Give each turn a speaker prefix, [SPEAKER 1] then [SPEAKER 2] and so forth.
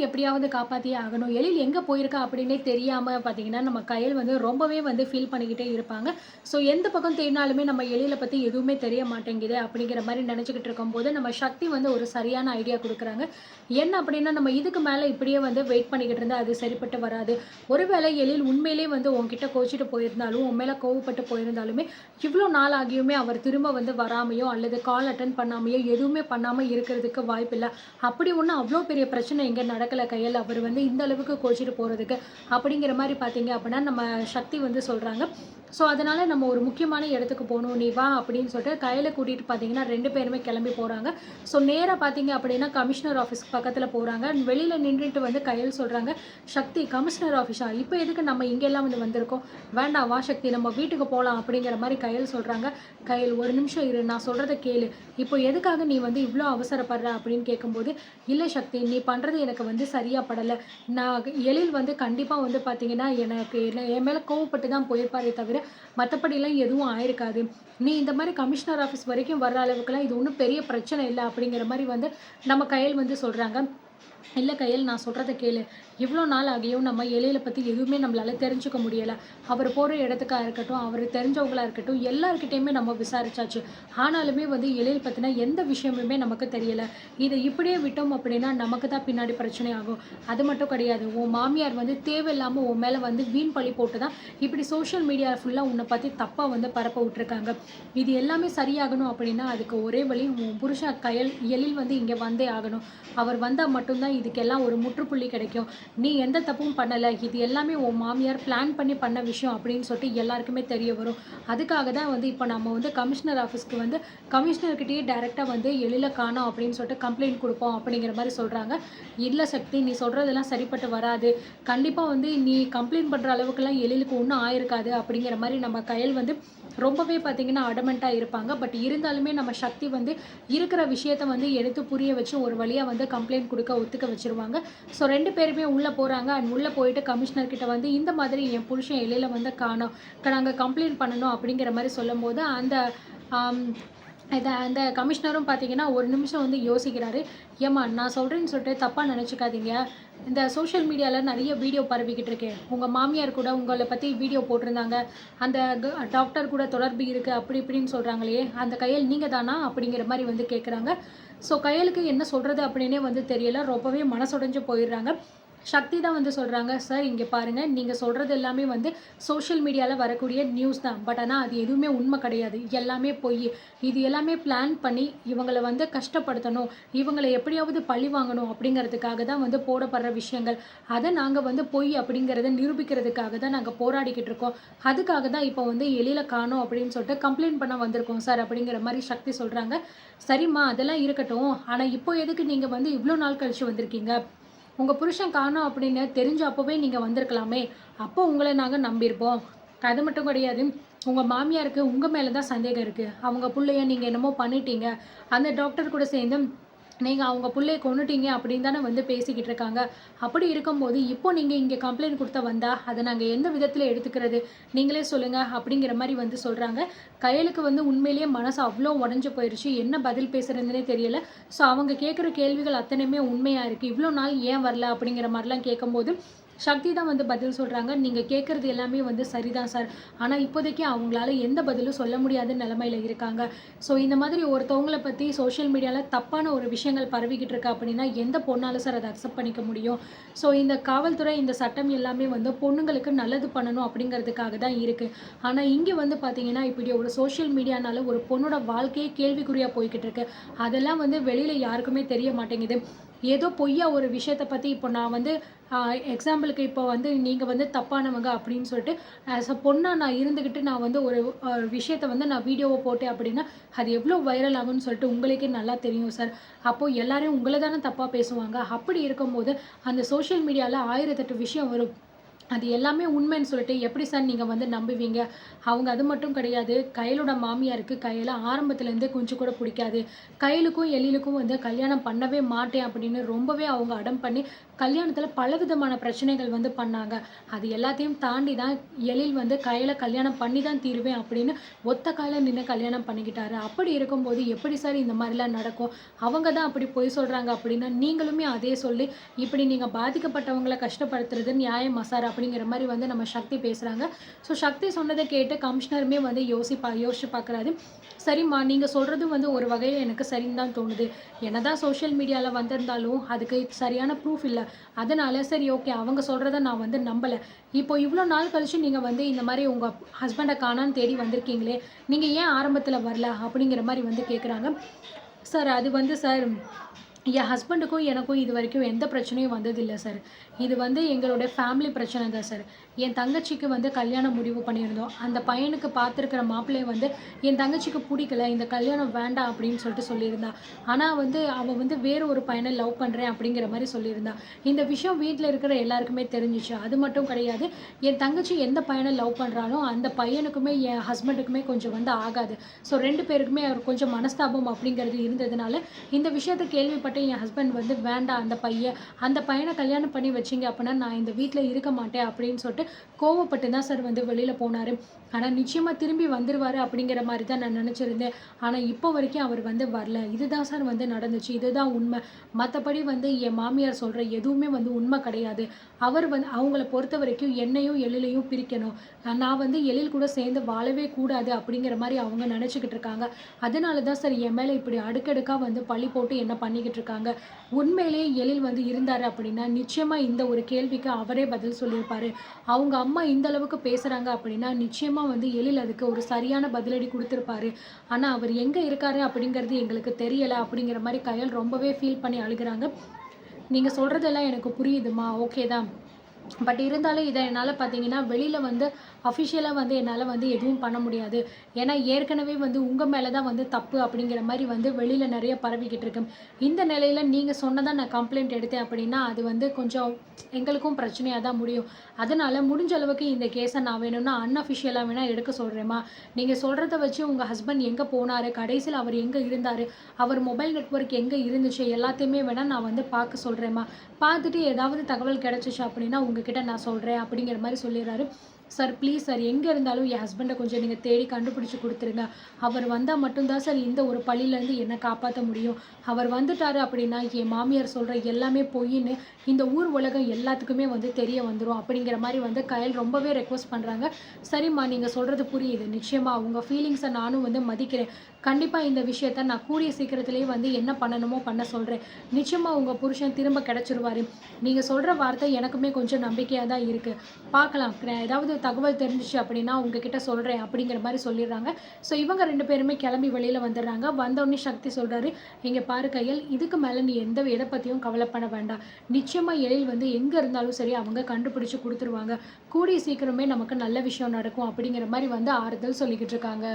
[SPEAKER 1] எப்படியாவது காப்பாத்தியே ஆகணும். எழில் எங்க போயிருக்கா அப்படின்னே தெரியாம பார்த்தீங்கன்னா, நம்ம கயல் வந்து ரொம்பவே வந்து ஃபீல் பண்ணிக்கிட்டே இருப்பாங்க. ஸோ எந்த பக்கம் தேடினாலுமே நம்ம எழில பத்தி எதுவுமே தெரிய மாட்டேங்குது அப்படிங்கிற மாரி நெனச்சுக்கிட்டு இருக்கும்போது, நம்ம சக்தி வந்து ஒரு சரியான ஐடியா குடுக்குறாங்க. என்ன அப்படின்னா, நம்ம இதுக்கு மேல இப்படியே வந்து வெயிட் பண்ணிக்கிட்டு இருந்தா அது சரிப்பட்டு வராது. ஒருவேளை எழில் உண்மையிலேயே வந்து உன்கிட்ட கோச்சிட்டு போயிருந்தாலும், உன் மேல கோவப்பட்டு போயிருந்தாலுமே, இவ்ளோ நாள் ஆகியுமே அவர் திரும்ப வந்து வராமயோ, அல்லது கால் அட்டெண்ட் பண்ணாமயோ, எதுவுமே பண்ணாம இருக்கிறதுக்கு வாய்ப்பில்ல. அப்படி ஒண்ணும் அவ்ளோ பெரிய பிரச்சனை எங்க நடக்கல கையல். அவர் வந்து இந்த அளவுக்கு கோச்சிட்டு போறதுக்கு. அப்படிங்கிற மாரி பார்த்தீங்க அப்படின்னா, நம்ம சக்தி வந்து சொல்றாங்க. ஸோ, அதனால நம்ம ஒரு முக்கியமான இடத்துக்கு போணும். நீ வா அப்படின்னு சொல்லிட்டு கையில கூட்டிட்டு பார்த்தீங்கன்னா, 2 பேருமே கிளம்பி போறாங்க. ஸோ, நேரா பார்த்தீங்க அப்படின்னா, கமிஷனர் ஆஃபீஸ் பக்கத்துல போறாங்க. வெளியில நின்னுட்டு வந்து கையல் சொல்றாங்க, "சக்தி கமிஷனர் ஆஃபீஸா? இப்ப எதுக்கு நம்ம இங்கெல்லாம் வந்து வந்திருக்கோம்? வேண்டாம் வா சக்தி நம்ம வீட்டுக்கு போலாம்." அப்படிங்கிற மாரி கையல் சொல்றாங்க. "கையல் ஒரு நிமிஷம் இரு. நான் சொல்றத கேளு. இப்போ எதுக்காக நீ வந்து இவ்ளோ அவசரப்படுற?" அப்படின்னு கேட்கும்போது, "இல்ல சக்தி நீ பண்றது எனக்கு வந்து சரியா படல. நான் எழில் வந்து கண்டிப்பா வந்து பார்த்தீங்கன்னா, எனக்கு என் மேல கோவப்பட்டு தான் போயிருப்பாரே தவிர, மத்தபடிலாம் எதுவும் ஆயிருக்காது. நீ இந்த மாரி கமிஷனர் ஆஃபீஸ் வரைக்கும் வர்ற அளவுக்குலாம் இது ஒண்ணும் பெரிய பிரச்சனை இல்ல." அப்படிங்கிற மாரி வந்து நம்ம கையல் வந்து சொல்றாங்க. "இல்ல கையல் நான் சொல்றத கேளு. இவ்ளோ நாள் ஆகியும் நம்ம எழில பத்தி எதுவுமே நம்மளால தெரிஞ்சுக்க முடியல. அவர் போற இடத்துக்கா இருக்கட்டும், அவருக்கு தெரிஞ்சவங்களா இருக்கட்டும், எல்லார்கிட்டயுமே நம்ம விசாரிச்சாச்சு. ஆனாலுமே வந்து எழில் பத்தின எந்த விஷயமுமே நமக்கு தெரியல. இத இப்படியே விட்டோம் அப்படின்னா, நமக்கு தான் பின்னாடி பிரச்சனை ஆகும். அது மட்டும் கிடையாது. உன் மாமியார் வந்து தேவையில்லாம உன் மேல வந்து வீண் பழி போட்டு தான் இப்படி சோஷியல் மீடியா ஃபுல்லா உன்ன பத்தி தப்பா வந்து பரப்ப விட்டுருக்காங்க. இது எல்லாமே சரியாகணும் அப்படின்னா, அதுக்கு ஒரே வழி உன் புருஷன் எழில் வந்து இங்க வந்தே ஆகணும். அவர் வந்தா மட்டும் தான் இதுக்கெல்லாம் ஒரு முற்றுப்புள்ளி கிடைக்கும். நீ எந்த தப்பும் பண்ணல. இது எல்லாமே உன் மாமியார் பிளான் பண்ணி பண்ண விஷயம் அப்படின்னு சொல்லிட்டு எல்லாருக்குமே தெரிய வரும். அதுக்காக தான் வந்து இப்ப நம்ம வந்து கமிஷனர் ஆஃபீஸ்க்கு வந்து கமிஷனர்கிட்டயே டைரக்ட்டா வந்து எழில காணோம் அப்படின்னு சொல்லிட்டு கம்ப்ளைண்ட் குடுப்போம் அப்படிங்கிற மாரி சொல்றாங்க. இல்ல சக்தி நீ சொல்றதெல்லாம் சரிப்பட்டு வராது. கண்டிப்பா வந்து நீ கம்ப்ளைண்ட் பண்ற அளவுக்குலாம் எழிலுக்கு ஒண்ணும் ஆயிருக்காது அப்படிங்கிற மாரி நம்ம கயல் வந்து ரொம்பவே பார்த்தீங்கன்னா அடமெண்ட்டா இருப்பாங்க. பட் இருந்தாலுமே நம்ம சக்தி வந்து இருக்கிற விஷயத்த வந்து எடுத்து புரிய வச்சு ஒரு வழியா வந்து கம்ப்ளைண்ட் குடுக்க ஒத்துக்க வச்சுருவாங்க. ஸோ 2 பேருமே உள்ள போறாங்க. அண்ட் உள்ள போயிட்டு கமிஷனர் கிட்ட வந்து இந்த மாதிரி என் புருஷன் எழில வந்து காணோம். நாங்க கம்ப்ளைண்ட் பண்ணணும் அப்படிங்கிற மாரி சொல்லும்போது, அந்த ஆம் அந்த கமிஷனரும் பார்த்தீங்கன்னா, ஒரு நிமிஷம் வந்து யோசிக்கிறாரு. "ஏம்மா நான் சொல்றேன்னு சொல்லிட்டு தப்பா நெனச்சுக்காதீங்க. இந்த சோஷியல் மீடியால நெறைய வீடியோ பரவிக்கிட்டு இருக்கு. உங்க மாமியார் கூட உங்கள பத்தி வீடியோ போட்டிருந்தாங்க. அந்த டாக்டர் கூட தொடர்பு இருக்கு." அப்படி இப்படின்னு சொல்றாங்களே, அந்த கையல் நீங்க தானா? அப்படிங்கிற மாரி வந்து கேட்குறாங்க. ஸோ கையலுக்கு என்ன சொல்றது அப்படின்னே வந்து தெரியல. ரொம்பவே மனசுடைஞ்சு போயிடுறாங்க. சக்தி தான் வந்து சொல்றாங்க, "சார் இங்க பாருங்க, நீங்க சொல்றது எல்லாமே வந்து சோஷியல் மீடியால வரக்கூடிய நியூஸ் தான். பட் ஆனா அது எதுவுமே உண்மை கிடையாது. எல்லாமே பொய். இது எல்லாமே பிளான் பண்ணி இவங்கள வந்து கஷ்டப்படுத்தணும். இவங்கள எப்படியாவது பழி வாங்கணும் அப்படிங்கிறதுக்காக தான் வந்து போடப்படுற விஷயங்கள். அத நாங்க வந்து பொய் அப்படிங்கிறத நிரூபிக்கிறதுக்காக தான் நாங்க போராடிக்கிட்டு இருக்கோம். அதுக்காக தான் இப்போ வந்து எழில காணோம் அப்படின்னு சொல்லிட்டு கம்ப்ளைண்ட் பண்ண வந்திருக்கோம் சார்." அப்படிங்கிற மாரி சக்தி சொல்றாங்க. "சரிம்மா அதெல்லாம் இருக்கட்டும். ஆனா இப்போ எதுக்கு நீங்க வந்து இவ்ளோ நாள் கழிச்சு வந்திருக்கீங்க? உங்க புருஷன் காணோம் அப்படின்னு தெரிஞ்ச அப்பவே நீங்க வந்திருக்கலாமே! அப்போ உங்கள நாங்க நம்பியிருப்போம். அது மட்டும் கிடையாது. உங்க மாமியாருக்கு உங்க மேல தான் சந்தேகம் இருக்கு. அவங்க புள்ளைய நீங்க என்னமோ பண்ணிட்டீங்க. அந்த டாக்டர் கூட சேர்ந்து நீங்க அவங்க புள்ளைய கொன்னுட்டீங்க அப்படின்னு தானே வந்து பேசிக்கிட்டு இருக்காங்க. அப்படி இருக்கும்போது, இப்போ நீங்க இங்க கம்ப்ளைண்ட் குடுத்த வந்தா, அத நாங்க எந்த விதத்தில எடுத்துக்கிறது? நீங்களே சொல்லுங்க." அப்படிங்கிற மாரி வந்து சொல்றாங்க. கயலுக்கு வந்து உண்மையிலேயே மனசு அவ்ளோ உடைஞ்சு போயிருச்சு. என்ன பதில் பேசுறதுன்னே தெரியல. ஸோ அவங்க கேட்குற கேள்விகள் அத்தனையுமே உண்மையா இருக்கு. "இவ்ளோ நாள் ஏன் வரல?" அப்படிங்கிற மாரிலாம் கேட்கும்போது, சக்தி தான் வந்து பதில் சொல்றாங்க. "நீங்க கேட்கறது எல்லாமே வந்து சரிதான் சார். ஆனா இப்போதைக்கு அவங்களால எந்த பதிலும் சொல்ல முடியாத நிலைமையில இருக்காங்க. ஸோ இந்த மாதிரி ஒருத்தவங்கள பத்தி சோஷியல் மீடியால தப்பான ஒரு விஷயங்கள் பரவிக்கிட்டு இருக்கு அப்படின்னா, எந்த பொண்ணால சார் அத அக்செப்ட் பண்ணிக்க முடியும்? ஸோ இந்த காவல்துறை, இந்த சட்டம் எல்லாமே வந்து பொண்ணுங்களுக்கு நல்லது பண்ணணும் அப்படிங்கிறதுக்காக தான் இருக்கு. ஆனா இங்க வந்து பார்த்தீங்கன்னா, இப்படி ஒரு சோஷியல் மீடியானால ஒரு பொண்ணோட வாழ்க்கையே கேள்விக்குறியா போய்க்கிட்டு இருக்கு. அதெல்லாம் வந்து வெளியில யாருக்குமே தெரிய மாட்டேங்குது. ஏதோ பொய்யா ஒரு விஷயத்த பத்தி இப்போ நான் வந்து எக்ஸாம்பிளுக்கு இப்போ வந்து நீங்க வந்து தப்பானவங்க அப்படின்னு சொல்லிட்டு ஆஸ் அ பொண்ணா நான் இருந்துகிட்டு நான் வந்து ஒரு விஷயத்த வந்து நான் வீடியோவா போட்டேன் அப்படின்னா, அது எவ்வளோ வைரல் ஆகும்னு சொல்லிட்டு உங்களுக்கே நல்லா தெரியும் சார். அப்போ எல்லாரும் உங்கள தானே தப்பா பேசுவாங்க. அப்படி இருக்கும்போது அந்த சோஷியல் மீடியால 1008 விஷயம் வரும். அது எல்லாமே உண்மைன்னு சொல்லிட்டு எப்படி சார் நீங்க வந்து நம்புவீங்க? அவங்க அது மட்டும் கிடையாது. கயலோட மாமியாருக்கு கயல ஆரம்பத்துலேருந்தே கொஞ்சம் கூட புடிக்காது. கயலுக்கும், எழிலுக்கும் வந்து கல்யாணம் பண்ணவே மாட்டேன் அப்படின்னு ரொம்பவே அவங்க அடம் பண்ணி, கல்யாணத்தில பலவிதமான பிரச்சனைகள் வந்து பண்ணாங்க. அது எல்லாத்தையும் தாண்டி தான் எழில் வந்து கயல கல்யாணம் பண்ணி தான் தீருவேன் அப்படின்னு ஒத்த கால்ல நின்னு கல்யாணம் பண்ணிக்கிட்டாரு. அப்படி இருக்கும்போது எப்படி சார் இந்த மாரிலாம் நடக்கும்? அவங்க தான் அப்படி பொய் சொல்றாங்க அப்படின்னா, நீங்களுமே அதே சொல்லி, இப்படி நீங்க பாதிக்கப்பட்டவங்கள கஷ்டப்படுத்துறது நியாயமா சார்? அப்படிங்கிற மாரி வந்து நம்ம சக்தி பேசுறாங்க. ஸோ சக்தி சொன்னத கேட்டு கமிஷனருமே வந்து யோசிச்சு பார்க்குறாரு. சரிம்மா, நீங்க சொல்றதும் வந்து ஒரு வகையில எனக்கு சரின்னு தான் தோணுது. என்னதான் சோஷியல் மீடியால வந்திருந்தாலும், அதுக்கு சரியான ப்ரூஃப் இல்ல. அதனால சரி ஓகே, அவங்க சொல்றத நான் வந்து நம்பல. இப்போ இவ்ளோ நாள் கழிச்சு நீங்க வந்து இந்த மாரி உங்க ஹஸ்பண்ட காணோன்னு தேடி வந்திருக்கீங்களே, நீங்க ஏன் ஆரம்பத்துல வரல? அப்படிங்கிற மாரி வந்து கேட்குறாங்க. சார் அது வந்து சார் என் ஹஸ்பண்டுக்கும் எனக்கும் இதுவரைக்கும் எந்த பிரச்சனையும் வந்ததில்ல சார். இது வந்து எங்களோட ஃபேமிலி பிரச்சனை தான் சார். என் தங்கச்சிக்கு வந்து கல்யாணம் முடிவு பண்ணியிருந்தோம். அந்த பையனுக்கு பார்த்துருக்கிற மாப்பிள்ளைய வந்து என் தங்கச்சிக்கு புடிக்கல. இந்த கல்யாணம் வேண்டாம் அப்படின்னு சொல்லிட்டு சொல்லியிருந்தா. ஆனா வந்து அவ வந்து வேற ஒரு பையன லவ் பண்றேன் அப்படிங்கிற மாரி சொல்லியிருந்தா. இந்த விஷயம் வீட்ல இருக்கிற எல்லாருக்குமே தெரிஞ்சுச்சு. அது மட்டும் கிடையாது. என் தங்கச்சி எந்த பையன லவ் பண்றாளோ, அந்த பையனுக்குமே என் ஹஸ்பண்டுக்குமே கொஞ்சம் வந்து ஆகாது. ஸோ 2 பேருக்குமே அவர் கொஞ்சம் மனஸ்தாபம் அப்படிங்கிறது இருந்ததுனால, இந்த விஷயத்த கேள்விப்பட்டு என் ஹஸ்பண்ட் வந்து வேண்டாம் அந்த பையன கல்யாணம் பண்ணி வச்சீங்க அப்படின்னா, நான் இந்த வீட்ல இருக்க மாட்டேன் அப்படின்னு சொல்லிட்டு கோவப்பட்டு தான் சார் வந்து வெளியில போனாரு. ஆனா நிச்சயமா திரும்பி வந்துருவாரு அப்படிங்கிற மாரி தான் நான் நெனச்சிருந்தேன். ஆனா இப்போ வரைக்கும் அவர் வந்து வரல. இதுதான் சார் வந்து நடந்துச்சு. இதுதான் உண்ம. மத்தபடி வந்து என் மாமியார் சொல்ற எதுவுமே வந்து உண்ம கிடையாது. அவர் வந்து அவங்கள பொறுத்தவரைக்கும் என்னையும், எழிலையும் பிரிக்கணும். நான் வந்து எழில் கூட சேர்ந்து வாழவே கூடாது அப்படிங்கிற மாரி அவங்க நெனச்சுக்கிட்டு இருக்காங்க. அதனால தான் சார் என் மேல இப்படி அடுக்கடுக்கா வந்து பழி போட்டு என்ன பண்ணிக்கிட்டு இருக்காங்க. உண்மையிலேயே எழில் வந்து இருந்தாரு அப்படின்னா, நிச்சயமா இந்த ஒரு கேள்விக்கு அவரே பதில் சொல்லியிருப்பாரு. அவங்க அம்மா இந்த அளவுக்கு பேசுறாங்க அப்படின்னா, நிச்சயமா வந்து எழில் அதுக்கு ஒரு சரியான பதிலடி குடுத்திருப்பாரு. ஆனா, அவர் எங்க இருக்காரு அப்படிங்கிறது எங்களுக்கு தெரியல அப்படிங்கிற மாரி கயல் ரொம்பவே ஃபீல் பண்ணி அழுகுறாங்க. நீங்க சொல்றதெல்லாம் எனக்கு புரியுதும்மா. ஓகே தான். பட் இருந்தாலும் இத என்னால பார்த்தீங்கன்னா, வெளில வந்து அஃபிஷியலா வந்து என்னால வந்து எதுவும் பண்ண முடியாது. ஏன்னா, ஏற்கனவே வந்து உங்க மேல தான் வந்து தப்பு அப்படிங்கிற மாரி வந்து வெளில நெறைய பரவிக்கிட்டு இருக்கு. இந்த நிலையில நீங்க சொன்னதா நான் கம்ப்ளைண்ட் எடுத்தேன் அப்படின்னா, அது வந்து கொஞ்சம் எங்களுக்கும் பிரச்சனையா தான் முடியும். அதனால முடிஞ்ச அளவுக்கு இந்த கேஸ நான் வேணும்னா அன்அஃபிஷியலா வேணா எடுக்க சொல்றேன்ம்மா. நீங்க சொல்றத வச்சு உங்க ஹஸ்பண்ட் எங்க போனாரு? கடைசில அவர் எங்க இருந்தாரு? அவர் மொபைல் நெட்வொர்க் எங்க இருந்துச்சு? எல்லாத்தையுமே வேணா நான் வந்து பார்க்க சொல்றேன்ம்மா. பார்த்துட்டு ஏதாவது தகவல் கிடைச்சுச்சு அப்படின்னா உங்ககிட்ட நான் சொல்றேன் அப்படிங்கிற மாரி சொல்லிடுறாரு. சார் ப்ளீஸ் சார், எங்க இருந்தாலும் என் ஹஸ்பண்ட கொஞ்சம் நீங்க தேடி கண்டுபிடிச்சு குடுத்துருங்க. அவர் வந்தா மட்டும் தான் சார் இந்த ஒரு பழியிலேருந்து என்ன காப்பாத்த முடியும். அவர் வந்துட்டாரு அப்படின்னா என் மாமியார் சொல்ற எல்லாமே பொய்யின்னு இந்த ஊர் உலகம் எல்லாத்துக்குமே வந்து தெரிய வந்துரும் அப்படிங்கிற மாரி வந்து கயல் ரொம்பவே ரெக்வெஸ்ட் பண்றாங்க. சரிம்மா, நீங்க சொல்றது புரியுது. நிச்சயமா உங்க ஃபீலிங்ஸ நானும் வந்து மதிக்கிறேன். கண்டிப்பா இந்த விஷயத்த நான் கூடிய சீக்கிரத்திலேயே வந்து என்ன பண்ணணுமோ பண்ண சொல்றேன். நிச்சயமா உங்க புருஷன் திரும்ப கிடைச்சிருவாரு. நீங்க சொல்ற வார்த்தை எனக்குமே கொஞ்சம் நம்பிக்கையா தான் இருக்கு. பார்க்கலாம். ஏதாவது தகவல் தெரிஞ்சுச்சு அப்படின்னா உங்ககிட்ட சொல்றேன் அப்படிங்கிற மாரி சொல்லிடுறாங்க. ஸோ இவங்க 2 பேருமே கிளம்பி வெளியில வந்துடுறாங்க. வந்தோனே சக்தி சொல்றாரு, "இங்க பாரு கயல், இதுக்கு மேல நீ எத பத்தியும் கவலைப்பட வேண்டாம். நிச்சயமா எழில் வந்து எங்க இருந்தாலும் சரி அவங்க கண்டுபிடிச்சு குடுத்துருவாங்க. கூடிய சீக்கிரமே நமக்கு நல்ல விஷயம் நடக்கும்." அப்படிங்கிற மாரி வந்து ஆறுதல் சொல்லிக்கிட்டு இருக்காங்க.